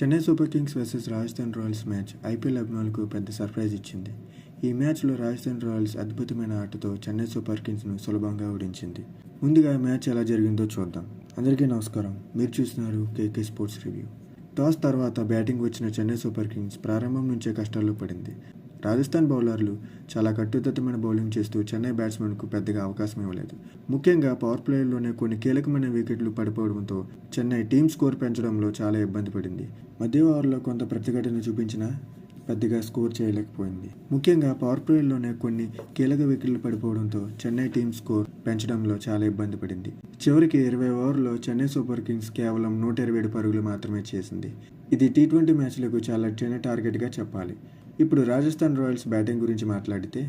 Chennai super Kings versus Rajasthan Royals match IPL అభిమానులకు పెద్ద surprise ఇచ్చింది. ఈ మ్యాచ్లో రాజస్థాన్ రాయల్స్ అద్భుతమైన ఆటతో చెన్నై సూపర్ కింగ్స్ను సులభంగా ఓడించింది. ముందుగా మ్యాచ్ ఎలా జరిగిందో చూద్దాం. అందరికీ నమస్కారం. మీరు చూస్తున్నారు కేకే స్పోర్ట్స్ రివ్యూ. టాస్ తర్వాత బ్యాటింగ్ వచ్చిన చెన్నై సూపర్ కింగ్స్ ప్రారంభం నుంచే కష్టాల్లో పడింది. రాజస్థాన్ బౌలర్లు చాలా కట్టుదిట్టమైన బౌలింగ్ చేస్తూ చెన్నై బ్యాట్స్మెన్కు పెద్దగా అవకాశం ఇవ్వలేదు. ముఖ్యంగా పవర్ ప్లేలోనే కొన్ని కీలకమైన వికెట్లు పడిపోవడంతో చెన్నై టీమ్ స్కోర్ పెంచడంలో చాలా ఇబ్బంది పడింది. మధ్య ఓవర్లో కొంత ప్రతిఘటన చూపించినా పెద్దగా స్కోర్ చేయలేకపోయింది. ముఖ్యంగా పవర్ ప్లేలోనే కొన్ని కీలక వికెట్లు పడిపోవడంతో చెన్నై టీమ్ స్కోర్ పెంచడంలో చాలా ఇబ్బంది పడింది. చివరికి 20 ఓవర్లో చెన్నై సూపర్ కింగ్స్ కేవలం 127 పరుగులు మాత్రమే చేసింది. ఇది టీ20 మ్యాచ్లకు చాలా చిన్న టార్గెట్గా చెప్పాలి. ఇప్పుడు రాజస్థాన్ రాయల్స్ బ్యాటింగ్ గురించి మాట్లాడితే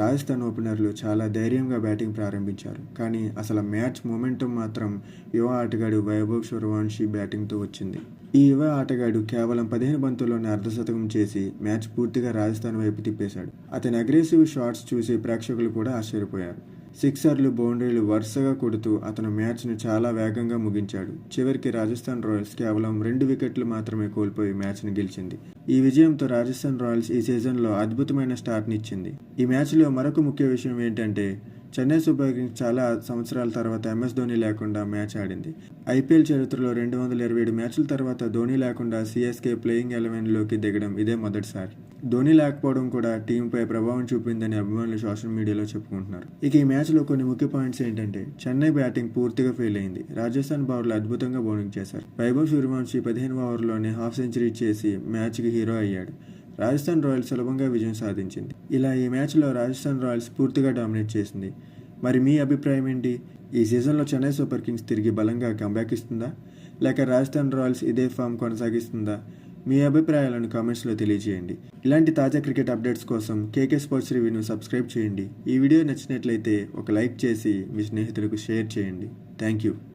రాజస్థాన్ ఓపెనర్లు చాలా ధైర్యంగా బ్యాటింగ్ ప్రారంభించారు. కానీ అసలు మ్యాచ్ మొమెంటం మాత్రం యువ ఆటగాడు వైభవ్ సూర్యవంశీ బ్యాటింగ్తో వచ్చింది. ఈ యువ ఆటగాడు కేవలం 15 బంతుల్లోనే అర్ధశతకం చేసి మ్యాచ్ పూర్తిగా రాజస్థాన్ వైపు తిప్పేశాడు. అతని అగ్రెసివ్ షాట్స్ చూసి ప్రేక్షకులు కూడా ఆశ్చర్యపోయారు. సిక్సర్లు, బౌండరీలు వరుసగా కొడుతూ అతను మ్యాచ్ను చాలా వేగంగా ముగించాడు. చివరికి రాజస్థాన్ రాయల్స్ కేవలం 2 వికెట్లు మాత్రమే కోల్పోయి మ్యాచ్ను గెలిచింది. ఈ విజయంతో రాజస్థాన్ రాయల్స్ ఈ సీజన్లో అద్భుతమైన స్టార్ట్నిచ్చింది. ఈ మ్యాచ్లో మరొక ముఖ్య విషయం ఏంటంటే చెన్నై సూపర్ కింగ్స్ చాలా సంవత్సరాల తర్వాత ఎంఎస్ ధోని లేకుండా మ్యాచ్ ఆడింది. ఐపీఎల్ చరిత్రలో 227 మ్యాచ్ల తర్వాత ధోని లేకుండా సిఎస్కే ప్లేయింగ్ 11లోకి దిగడం ఇదే మొదటిసారి. ధోని లేకపోవడం కూడా టీంపై ప్రభావం చూపిందని అభిమానులు సోషల్ మీడియాలో చెప్పుకుంటున్నారు. ఇక ఈ మ్యాచ్లో కొన్ని ముఖ్య పాయింట్స్ ఏంటంటే చెన్నై బ్యాటింగ్ పూర్తిగా ఫెయిల్ అయింది. రాజస్థాన్ బౌలర్లు అద్భుతంగా బౌలింగ్ చేశారు. వైభవ్ సూర్యవంశీ 15వ ఓవర్లోనే హాఫ్ సెంచరీ చేసి మ్యాచ్కి హీరో అయ్యాడు. రాజస్థాన్ రాయల్స్ సులభంగా విజయం సాధించింది. ఇలా ఈ మ్యాచ్లో రాజస్థాన్ రాయల్స్ పూర్తిగా డామినేట్ చేసింది. మరి మీ అభిప్రాయం ఏంటి? ఈ సీజన్లో చెన్నై సూపర్ కింగ్స్ తిరిగి బలంగా కంబ్యాక్ ఇస్తుందా, లేక రాజస్థాన్ రాయల్స్ ఇదే ఫామ్ కొనసాగిస్తుందా? మీ అభిప్రాయాలను కామెంట్స్లో తెలియజేయండి. ఇలాంటి తాజా క్రికెట్ అప్డేట్స్ కోసం కేకే స్పోర్ట్స్ రివ్యూను సబ్స్క్రైబ్ చేయండి. ఈ వీడియో నచ్చినట్లయితే ఒక లైక్ చేసి మీ స్నేహితులకు షేర్ చేయండి. Thank you.